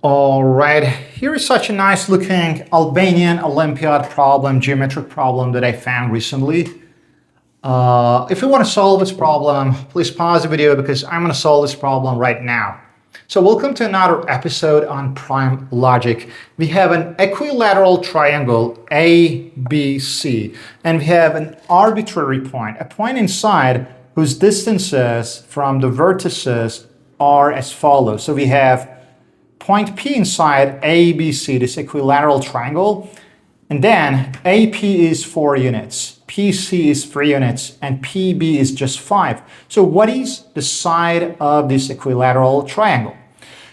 All right, here is such a nice looking Albanian Olympiad problem, geometric problem that I found recently. If you want to solve this problem, please pause the video because I'm going to solve this problem right now. So welcome to another episode on prime logic. We have an equilateral triangle ABC, and we have an arbitrary point, a point inside whose distances from the vertices are as follows. So we have point P inside ABC, this equilateral triangle, and then AP is 4 units, PC is 3 units, and PB is just 5. So what is the side of this equilateral triangle?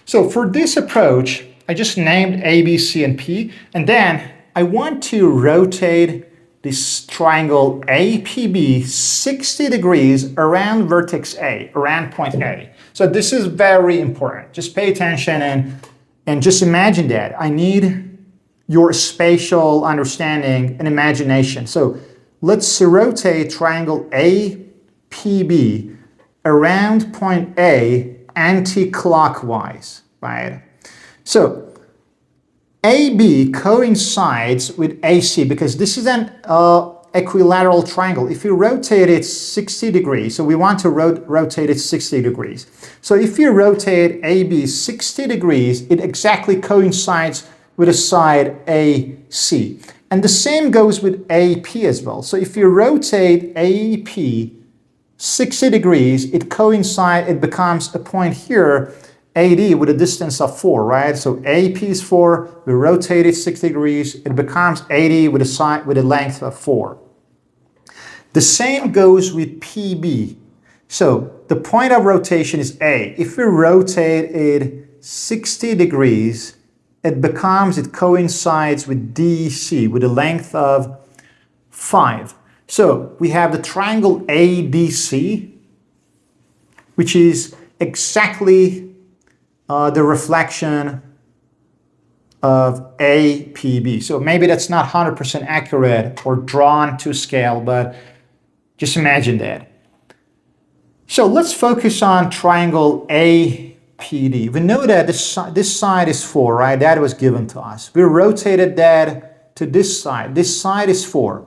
So for this approach, I just named A, B, C, and P, and then I want to rotate this triangle APB 60 degrees around vertex A, around point A. So this is very important. Just pay attention and just imagine that. I need your spatial understanding and imagination. So let's rotate triangle APB around point A anti-clockwise, right? So AB coincides with AC because this is an equilateral triangle. If you rotate it 60 degrees, so we want to rotate it 60 degrees. So if you rotate AB 60 degrees, it exactly coincides with the side AC. And the same goes with AP as well. So if you rotate AP 60 degrees, it becomes a point here, AD, with a distance of 4, right? So AP is 4, we rotate it 60 degrees, it becomes AD with a length of 4. The same goes with PB. So the point of rotation is A. If we rotate it 60 degrees, it coincides with DC with a length of 5. So we have the triangle ADC, which is exactly the reflection of APB. So maybe that's not 100% accurate or drawn to scale, but just imagine that. So let's focus on triangle APD. We know that this side is 4, right? That was given to us. We rotated that to this side. This side is 4.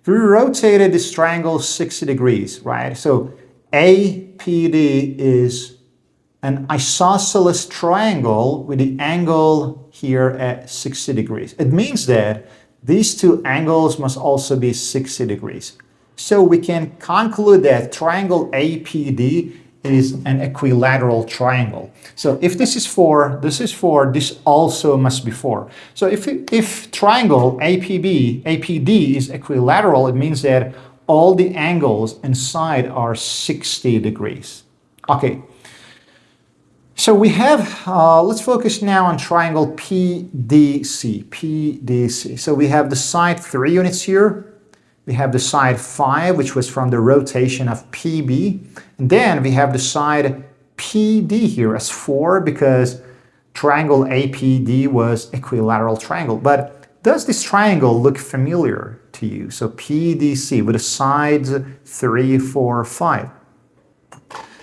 We rotated this triangle 60 degrees, right? So APD is an isosceles triangle with the angle here at 60 degrees. It means that these two angles must also be 60 degrees. So we can conclude that triangle APD is an equilateral triangle. So if this is 4, this is 4, this also must be 4. So if triangle APD is equilateral, it means that all the angles inside are 60 degrees. Okay. So we have, let's focus now on triangle PDC. So we have the side 3 units here. We have the side 5, which was from the rotation of PB. And then we have the side PD here as 4 because triangle APD was equilateral triangle. But does this triangle look familiar to you? So PDC with the sides 3, 4, 5.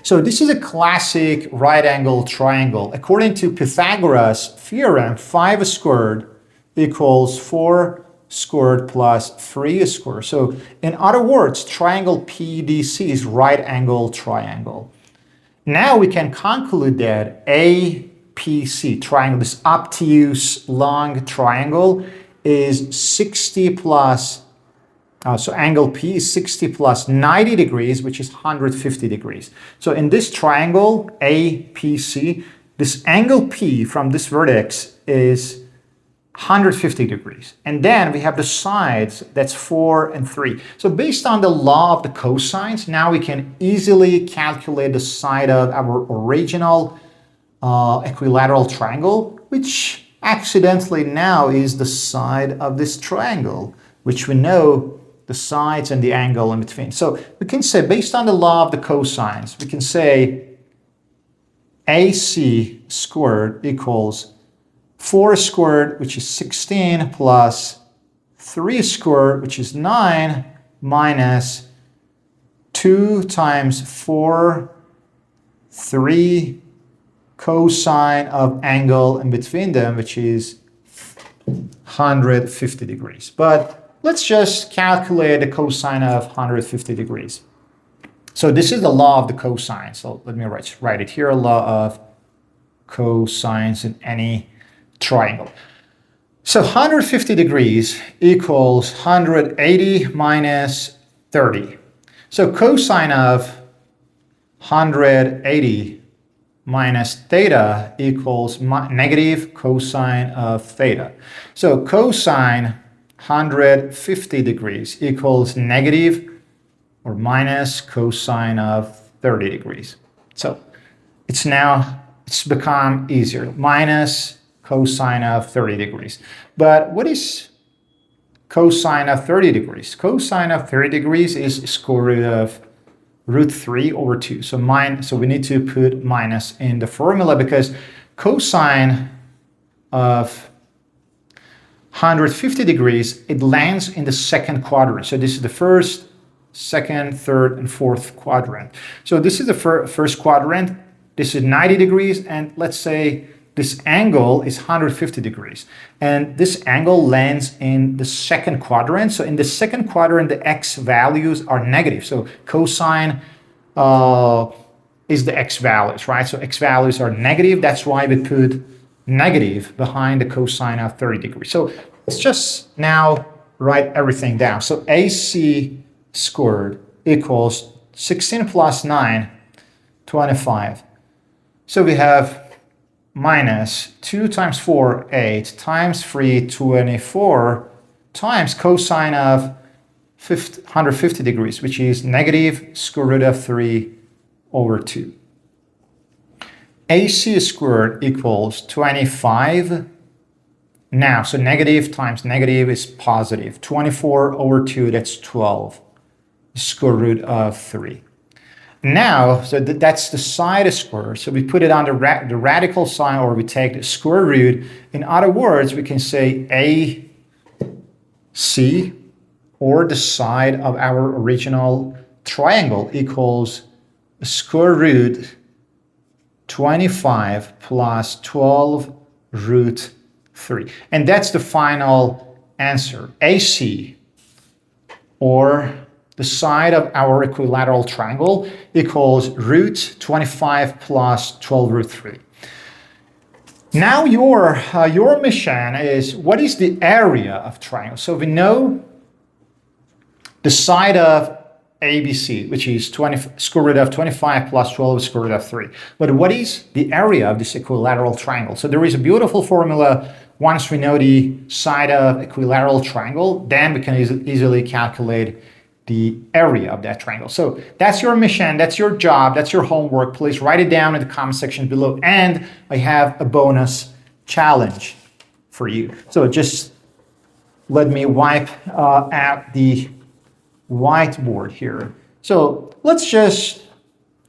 So this is a classic right angle triangle. According to Pythagoras' theorem, 5 squared equals 4 squared plus 3 squared. So in other words, triangle PDC is right angle triangle. Now we can conclude that APC triangle, this obtuse long triangle, is 60 plus so angle P is 60 plus 90 degrees, which is 150 degrees. So in this triangle, APC, this angle P from this vertex is 150 degrees. And then we have the sides, that's 4 and 3. So based on the law of the cosines, now we can easily calculate the side of our original equilateral triangle, which accidentally now is the side of this triangle, which we know the sides and the angle in between. So we can say, based on the law of the cosines, we can say AC squared equals 4 squared, which is 16, plus 3 squared, which is 9, minus 2 times 4, 3 cosine of angle in between them, which is 150 degrees. But let's just calculate the cosine of 150 degrees. So this is the law of the cosine. So let me write it here, law of cosines in any triangle. So 150 degrees equals 180 minus 30. So cosine of 180 minus theta equals negative cosine of theta. So cosine 150 degrees equals negative or minus cosine of 30 degrees. So it's become easier. Minus cosine of 30 degrees. But what is cosine of 30 degrees? Cosine of 30 degrees is square root of root 3 over 2. So we need to put minus in the formula because cosine of 150 degrees, it lands in the second quadrant. So this is the first, second, third, and fourth quadrant. So this is the first quadrant. This is 90 degrees, and let's say this angle is 150 degrees. And this angle lands in the second quadrant. So in the second quadrant, the x values are negative. So cosine is the x values, right? So x values are negative. That's why we put negative behind the cosine of 30 degrees. So let's just now write everything down. So AC squared equals 16 plus 9, 25. So we have minus 2 times 4, 8, times 3, 24, times cosine of 150 degrees, which is negative square root of 3 over 2. AC squared equals 25. Now, so negative times negative is positive. 24 over 2, that's 12. Square root of 3. Now, so that's the side square. So we put it on the radical sign, or we take the square root. In other words, we can say AC, or the side of our original triangle, equals square root 25 plus 12 root 3. And that's the final answer. AC, or the side of our equilateral triangle, equals root 25 plus 12 root 3. Now your mission is, what is the area of triangle? So we know the side of ABC, which is square root of 25 plus 12 square root of 3. But what is the area of this equilateral triangle? So there is a beautiful formula. Once we know the side of equilateral triangle, then we can easily calculate the area of that triangle. So that's your mission, that's your job, that's your homework. Please write it down in the comment section below. And I have a bonus challenge for you. So just let me wipe out the whiteboard here. So let's just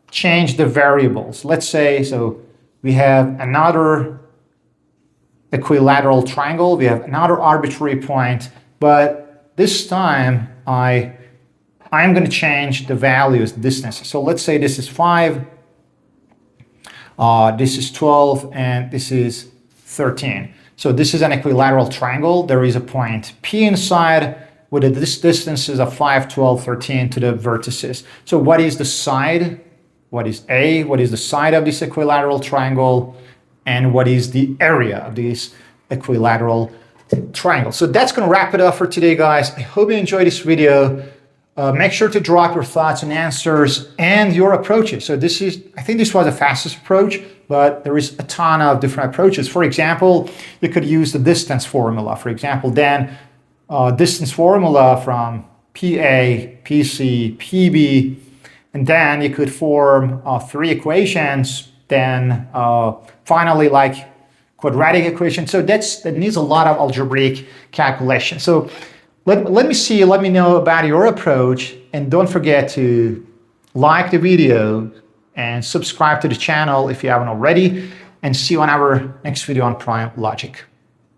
change the variables. Let's say, so we have another equilateral triangle, we have another arbitrary point, but this time I'm going to change the values, distances. So let's say this is 5, this is 12, and this is 13. So this is an equilateral triangle. There is a point P inside with the distances of 5, 12, 13 to the vertices. So what is the side? What is A? What is the side of this equilateral triangle? And what is the area of this equilateral triangle? So that's going to wrap it up for today, guys. I hope you enjoyed this video. Make sure to drop your thoughts and answers and your approaches. So I think this was the fastest approach, but there is a ton of different approaches. For example, you could use the distance formula. For example, then distance formula from PA, PC, PB, and then you could form 3 equations, then finally like quadratic equation. So that needs a lot of algebraic calculation. So let me know about your approach, and don't forget to like the video and subscribe to the channel if you haven't already, and see you on our next video on prime logic.